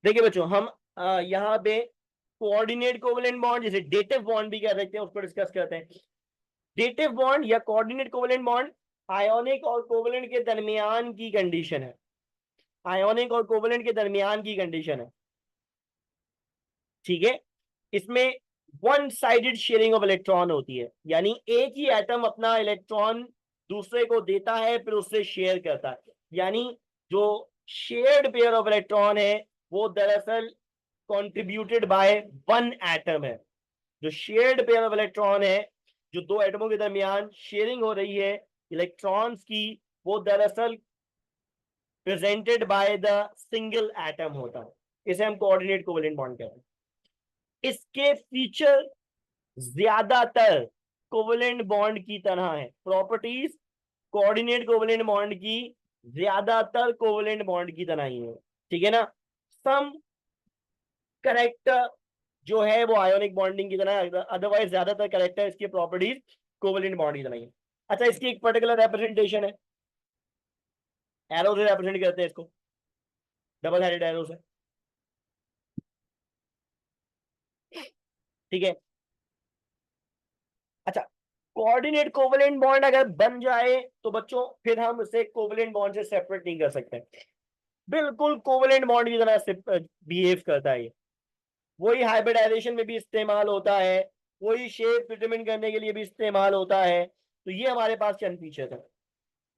देखिए बच्चों, हम यहाँ पे कोऑर्डिनेट कोवेलेंट बॉन्ड, जिसे डेटिव बॉन्ड भी कह सकते हैं, उसको डिस्कस करते हैं। डेटिव बॉन्ड या कोऑर्डिनेट कोवेलेंट बॉन्ड आयोनिक और कोवेलेंट के दरमियान की कंडीशन है। आयोनिक और कोवेलेंट के दरमियान की कंडीशन है, ठीक है। इसमें one sided sharing of electron होती है, यानी एक ही एटम अपना इलेक्ट्रॉन दूसरे को देता है, फिर उससे शेयर करता है। यानी जो शेयर्ड पेयर ऑफ इलेक्ट्रॉन है वो दरअसल कंट्रीब्यूटेड बाय वन एटम है। जो शेयर्ड पेयर ऑफ इलेक्ट्रॉन है, जो दो एटमों के दरमियान शेयरिंग हो रही है इलेक्ट्रॉन्स की, वो दरअसल presented by the single atom होता है। इसे हम कोऑर्डिनेट कोवेलेंट बॉन्ड कहते हैं। इसके फीचर ज्यादातर कोवेलेंट बॉन्ड की तरह है। प्रॉपर्टीज कोऑर्डिनेट कोवेलेंट बॉन्ड की ज्यादातर कोवेलेंट बॉन्ड की तरह ही है, ठीक है ना। सम करेक्टर जो है वो आयोनिक बॉन्डिंग की तरह है, अदरवाइज ज्यादातर करेक्टर इसकी प्रॉपर्टीज कोवेलेंट बॉन्ड की तरह ही है। अच्छा, इसकी एक पर्टिकुलर रिप्रेजेंटेशन है, एरो से रिप्रेजेंट करते हैं इसको, डबल हेडेड एरो से, ठीक है। अच्छा, कोऑर्डिनेट कोवेलेंट बॉन्ड अगर बन जाए तो बच्चों फिर हम उसे कोवेलेंट बॉन्ड से सेपरेट नहीं कर सकते। बिल्कुल कोवेलेंट बॉन्ड की तरह से बिहेव करता है ये। वही हाइब्रिडाइजेशन में भी इस्तेमाल होता है, वही शेप डिटरमिन करने के लिए भी इस्तेमाल होता है। तो ये हमारे पास चंद फीचर्स है।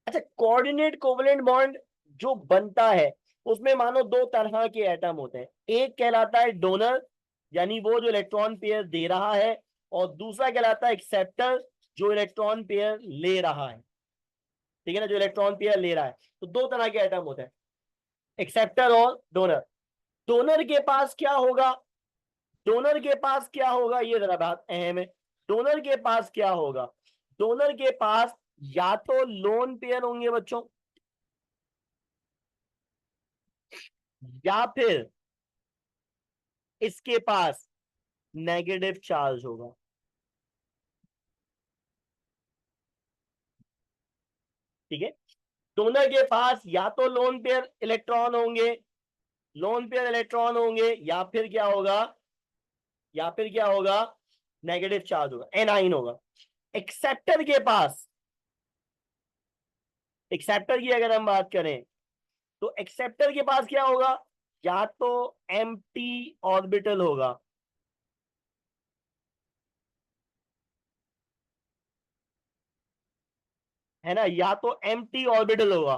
अच्छा, कोऑर्डिनेट कोवेलेंट बॉन्ड जो बनता है उसमें मानो दो तरह के एटम होते हैं। एक कहलाता है डोनर, यानी वो जो इलेक्ट्रॉन पेयर दे रहा है, और दूसरा कहलाता है एक्सेप्टर, जो इलेक्ट्रॉन पेयर ले रहा है, ठीक है ना, जो इलेक्ट्रॉन पेयर ले रहा है। तो दो तरह के एटम होते हैं, एक्सेप्टर और डोनर। डोनर के पास क्या होगा, डोनर के पास क्या होगा, ये जरा बात अहम है। डोनर के पास क्या होगा, डोनर के पास या तो लोन पेयर होंगे बच्चों, या फिर इसके पास नेगेटिव चार्ज होगा, ठीक है। डोनर के पास या तो लोन पेयर इलेक्ट्रॉन होंगे, लोन पेयर इलेक्ट्रॉन होंगे, या फिर क्या होगा, या फिर क्या होगा, नेगेटिव चार्ज होगा, एनाइन होगा। एक्सेप्टर के पास, एक्सेप्टर की अगर हम बात करें तो एक्सेप्टर के पास क्या होगा, या तो एम्प्टी ऑर्बिटल होगा, है ना, या तो एम्प्टी ऑर्बिटल होगा,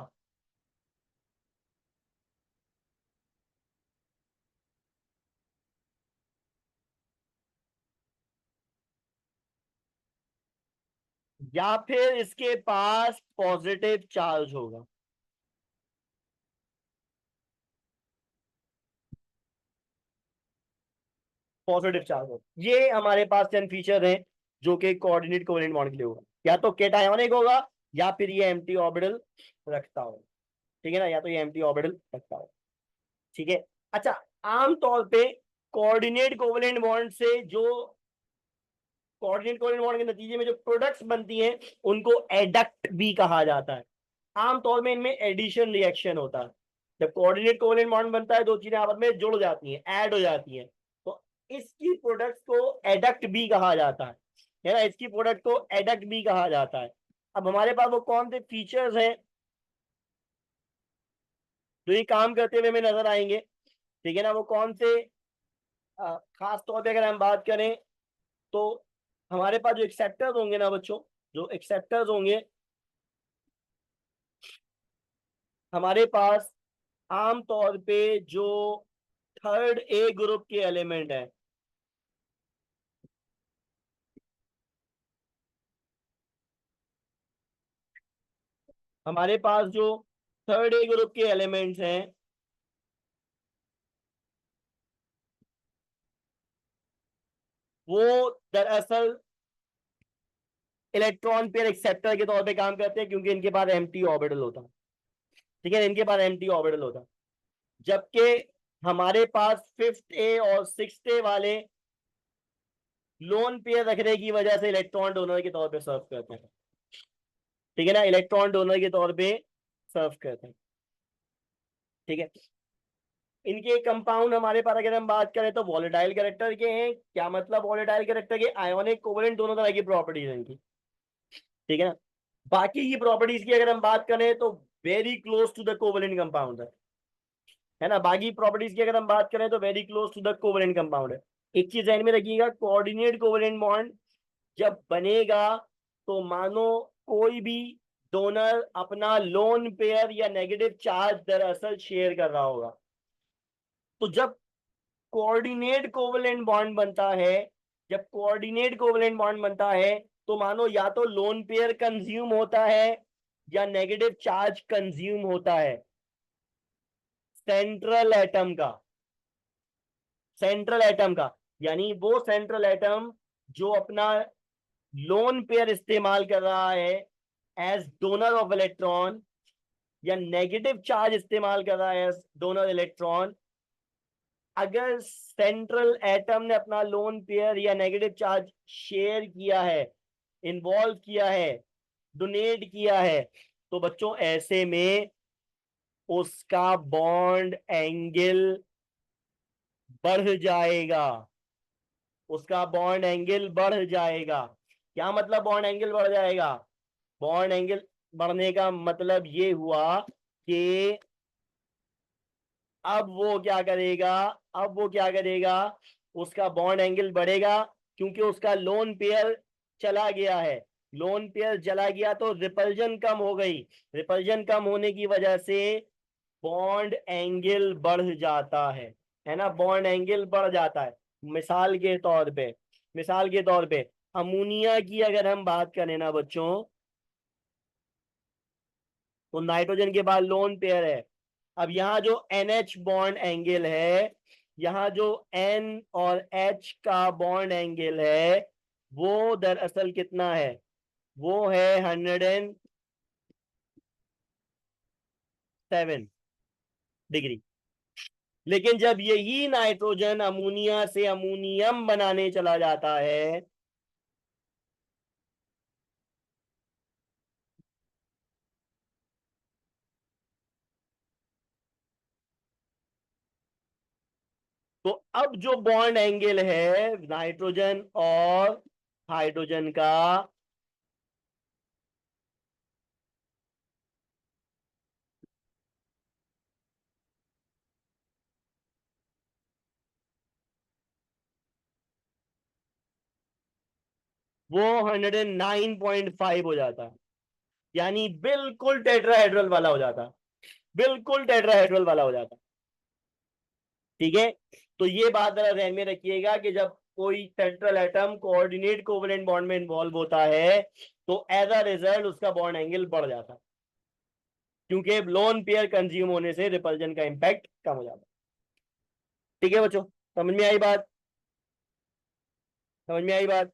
या फिर इसके पास पॉजिटिव चार्ज होगा। पॉजिटिव चार्ज होगा। ये हमारे पास 10 फीचर हैं जो कि कोऑर्डिनेट कोवेलेंट बॉन्ड के लिए होगा। या तो केटायोनिक होगा, या फिर ये एम्प्टी ऑर्बिटल रखता होगा, ठीक है ना, या तो ये एम्प्टी ऑर्बिटल रखता होगा, ठीक है। अच्छा, आमतौर पे कोऑर्डिनेट कोवेलेंट बॉन्ड से जो कोऑर्डिनेट कोवेलेंट बॉन्ड के नतीजे में जो प्रोडक्ट्स बनती हैं उनको एडक्ट भी कहा जाता है। आमतौर में इनमें एडिशन रिएक्शन होता है। जब कोऑर्डिनेट कोवेलेंट बॉन्ड बनता है, दो चीजें आपस में जुड़ जाती हैं, ऐड हो जाती हैं, तो इसकी प्रोडक्ट्स को एडक्ट भी कहा जाता है ना, इसकी प्रोडक्ट को एडक्ट भी कहा जाता है। अब हमारे पास वो कौन से फीचर्स हैं जो ये काम करते हुए हमें नजर आएंगे, ठीक है ना, वो कौन से, खास तौर पे अगर हम बात करें तो हमारे पास जो एक्सेप्टर्स होंगे ना बच्चों, जो एक्सेप्टर्स होंगे हमारे पास, आम तौर पे जो थर्ड ए ग्रुप के एलिमेंट है, हमारे पास जो थर्ड ए ग्रुप के एलिमेंट्स हैं वो दरअसल इलेक्ट्रॉन पेयर एक्सेप्टर के तौर पे काम करते हैं, क्योंकि इनके पास एम्प्टी ऑर्बिटल होता है, ठीक है, इनके पास एम्प्टी ऑर्बिटल होता है। जबकि हमारे पास फिफ्थ ए और सिक्स्थ ए वाले लोन पेयर रखने की वजह से इलेक्ट्रॉन डोनर के तौर पे सर्व करते हैं, ठीक है ना, इलेक्ट्रॉन डोनर के तौर पे सर्व करते हैं, ठीक है। इनके कंपाउंड हमारे पास अगर हम बात करें तो वॉलेटाइल कैरेक्टर के हैं। क्या मतलब वॉलेटाइल कैरेक्टर के? आयोनिक कोवलेंट दोनों तरह की प्रॉपर्टीज है इनकी, ठीक है ना। बाकी की प्रॉपर्टीज की अगर हम बात करें तो very close to the covalent compound है ना। बाकी प्रॉपर्टीज की अगर हम बात करें तो very close to the covalent compound है। एक चीज ध्यान में रखिएगा, कोऑर्डिनेट कोवलेंट बॉन्ड जब बनेगा तो मानो कोई भी डोनर अपना लोन पेयर या नेगेटिव चार्ज दरअसल शेयर कर रहा होगा। तो जब कोऑर्डिनेट कोवलेंट बॉन्ड बनता है, जब कोऑर्डिनेट कोवलेंट बॉन्ड बनता है तो मानो या तो लोन पेयर कंज्यूम होता है या नेगेटिव चार्ज कंज्यूम होता है सेंट्रल एटम का, सेंट्रल एटम का। यानी वो सेंट्रल एटम जो अपना लोन पेयर इस्तेमाल कर रहा है एज डोनर ऑफ इलेक्ट्रॉन या नेगेटिव चार्ज इस्तेमाल कर रहा है एज डोनर इलेक्ट्रॉन, अगर सेंट्रल एटम ने अपना लोन पेयर या नेगेटिव चार्ज शेयर किया है, इन्वॉल्व किया है, डोनेट किया है, तो बच्चों ऐसे में उसका बॉन्ड एंगल बढ़ जाएगा, उसका बॉन्ड एंगल बढ़ जाएगा। क्या मतलब बॉन्ड एंगल बढ़ जाएगा? बॉन्ड एंगल बढ़ने का मतलब ये हुआ कि अब वो क्या करेगा, अब वो क्या करेगा, उसका बॉन्ड एंगल बढ़ेगा क्योंकि उसका लोन पेयर चला गया है। लोन पेयर चला गया तो रिपल्जन कम हो गई, रिपल्जन कम होने की वजह से बॉन्ड एंगल बढ़ जाता है ना, बॉन्ड एंगल बढ़ जाता है। मिसाल के तौर पे, मिसाल के तौर पे अमोनिया की अगर हम बात करें ना बच्चों, तो नाइट्रोजन के बाद लोन पेयर है। अब यहाँ जो NH बॉन्ड एंगल है, यहाँ जो N और H का बॉन्ड एंगल है, वो दरअसल कितना है? वो है 107 डिग्री। लेकिन जब यही नाइट्रोजन अमोनिया से अमोनियम बनाने चला जाता है, तो अब जो बॉन्ड एंगल है नाइट्रोजन और हाइड्रोजन का, वो 109.5 हो जाता है। यानी बिल्कुल टेट्राहेड्रल वाला हो जाता, बिल्कुल टेट्राहेड्रल वाला हो जाता। ठीक है, तो ये बात जरा ध्यान में रखिएगा कि जब कोई central atom coordinate covalent bond में इन्वॉल्व होता है तो एज अ रिजल्ट उसका बॉन्ड एंगल बढ़ जाता है क्योंकि लोन पेयर कंज्यूम होने से रिपल्जन का इंपैक्ट कम हो जाता है। ठीक है बच्चों, समझ में आई बात? समझ में आई बात?